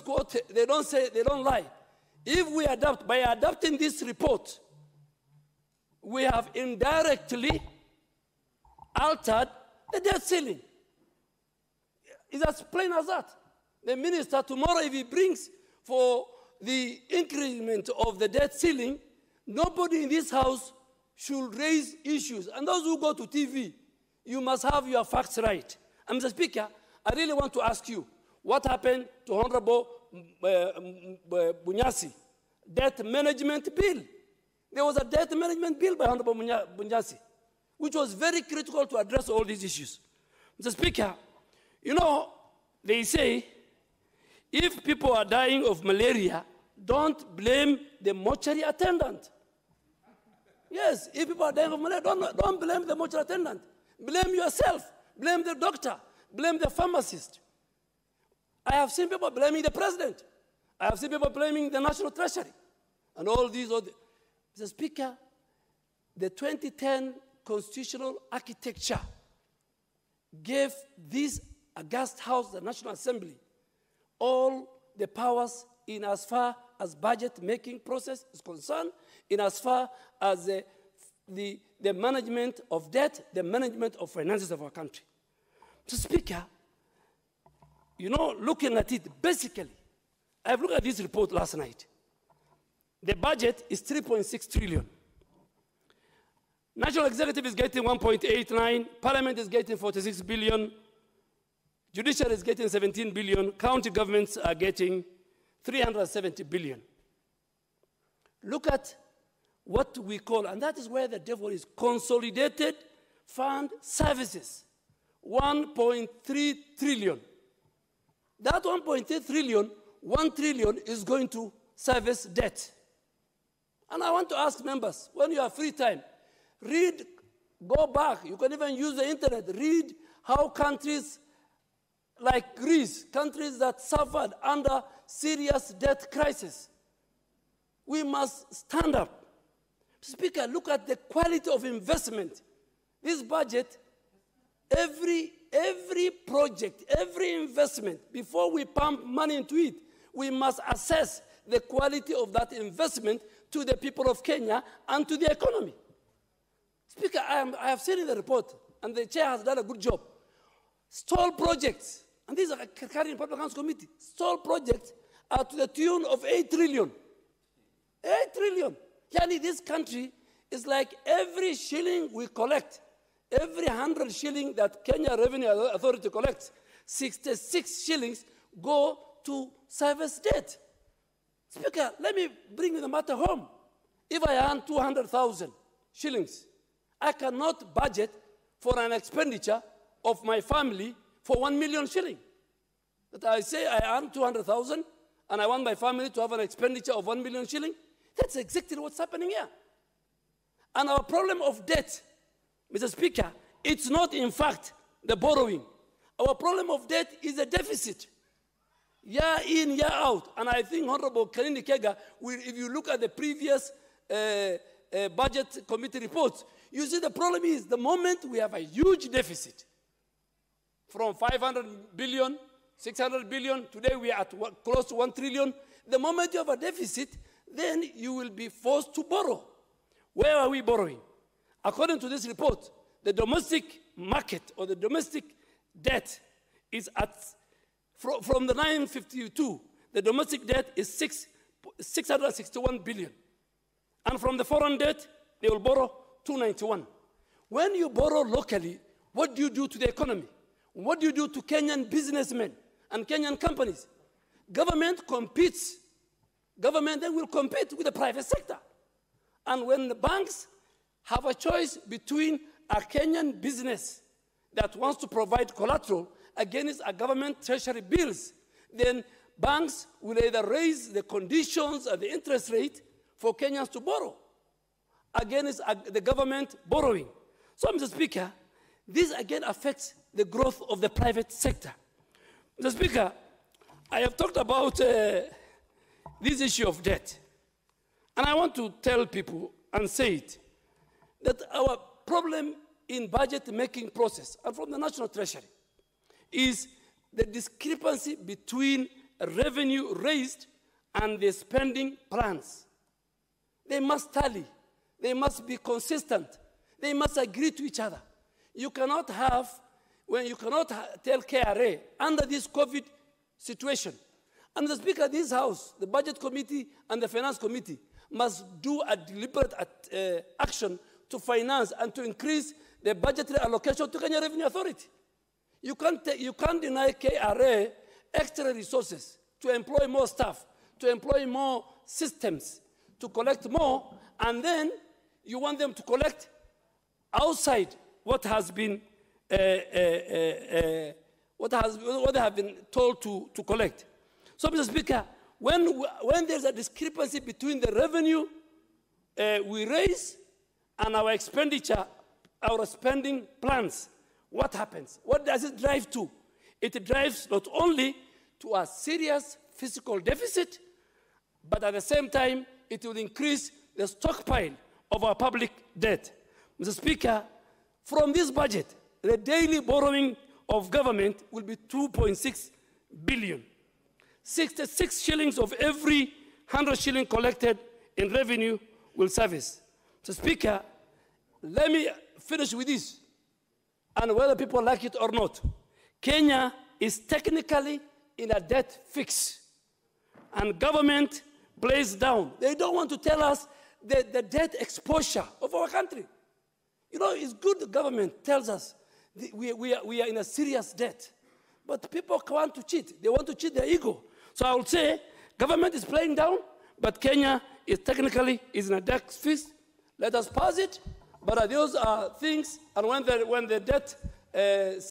quote, they don't say, they don't lie. If we adapt, by adapting this report, we have indirectly altered the debt ceiling. It's as plain as that. The minister tomorrow, if he brings for the increment of the debt ceiling, nobody in this house should raise issues. And those who go to TV, you must have your facts right. And Mr. Speaker, I really want to ask you, what happened to Honorable Bunyasi? Debt management bill. There was a debt management bill by Honorable Bunyasi, which was very critical to address all these issues. Mr. Speaker, you know, they say, if people are dying of malaria, don't blame the mortuary attendant. Yes, if people are dying of malaria, don't blame the mortuary attendant. Blame yourself. Blame the doctor. Blame the pharmacist. I have seen people blaming the president. I have seen people blaming the National Treasury. And all these. Mr. Speaker, the 2010 constitutional architecture gave this august house, the National Assembly, all the powers in as far as budget-making process is concerned, in as far as the management of debt, the management of finances of our country. Mr. Speaker, you know, looking at it, basically, I've looked at this report last night. The budget is 3.6 trillion. National Executive is getting 1.89, Parliament is getting 46 billion, Judiciary is getting 17 billion, county governments are getting 370 billion. Look at what we call, and that is where the devil is, consolidated fund services, 1.3 trillion. That 1.3 trillion, 1 trillion is going to service debt. And I want to ask members, when you have free time, read, go back, you can even use the internet, read how countries like Greece, countries that suffered under serious debt crisis. We must stand up. Speaker, look at the quality of investment. This budget, every project, every investment, before we pump money into it, we must assess the quality of that investment to the people of Kenya and to the economy. Speaker, I have seen in the report, and the chair has done a good job. Stall projects, and these are carrying in Public Council Committee, stall projects are to the tune of 8 trillion. 8 trillion. Yani this country is like every shilling we collect, every 100 shilling that Kenya Revenue Authority collects, 66 shillings go to service debt. Speaker, let me bring the matter home. If I earn 200,000 shillings, I cannot budget for an expenditure of my family for 1 million shilling. That I say I earn 200,000 and I want my family to have an expenditure of 1 million shilling. That's exactly what's happening here. And our problem of debt, Mr. Speaker, it's not in fact the borrowing. Our problem of debt is a deficit. Year in, year out. And I think Honorable Kanini Kega, if you look at the previous budget committee reports, you see the problem is the moment we have a huge deficit, from 500 billion, 600 billion, today we are at close to 1 trillion. The moment you have a deficit, then you will be forced to borrow. Where are we borrowing? According to this report, the domestic market or the domestic debt is at, from the 952, the domestic debt is 661 billion. And from the foreign debt, they will borrow 291. When you borrow locally, what do you do to the economy? What do you do to Kenyan businessmen and Kenyan companies? Government competes. Government then will compete with the private sector. And when the banks have a choice between a Kenyan business that wants to provide collateral against a government treasury bills, then banks will either raise the conditions and the interest rate for Kenyans to borrow against the government borrowing. So, Mr. Speaker, this again affects the growth of the private sector. Mr. Speaker, I have talked about this issue of debt. And I want to tell people and say it, that our problem in budget making process and from the National Treasury is the discrepancy between revenue raised and the spending plans. They must tally. They must be consistent. They must agree to each other. You cannot have, when you cannot tell KRA under this COVID situation, and the Speaker of this House, the Budget Committee and the Finance Committee must do a deliberate action to finance and to increase the budgetary allocation to Kenya Revenue Authority. You can't deny KRA extra resources to employ more staff, to employ more systems, to collect more, and then you want them to collect outside what has been what they have been told to collect. So, Mr. Speaker, when there's a discrepancy between the revenue we raise and our expenditure, our spending plans, what happens? What does it drive to? It drives not only to a serious fiscal deficit, but at the same time, it will increase the stockpile of our public debt. Mr. Speaker, from this budget, the daily borrowing of government will be 2.6 billion. 66 shillings of every 100 shilling collected in revenue will service. So, Speaker, let me finish with this. And whether people like it or not, Kenya is technically in a debt fix. And government plays down. They don't want to tell us the debt exposure of our country. You know, it's good the government tells us we are in a serious debt. But people want to cheat. They want to cheat their ego. So I would say government is playing down, but Kenya is technically in a debt fix. Let us pass it. But those are things, and when the debt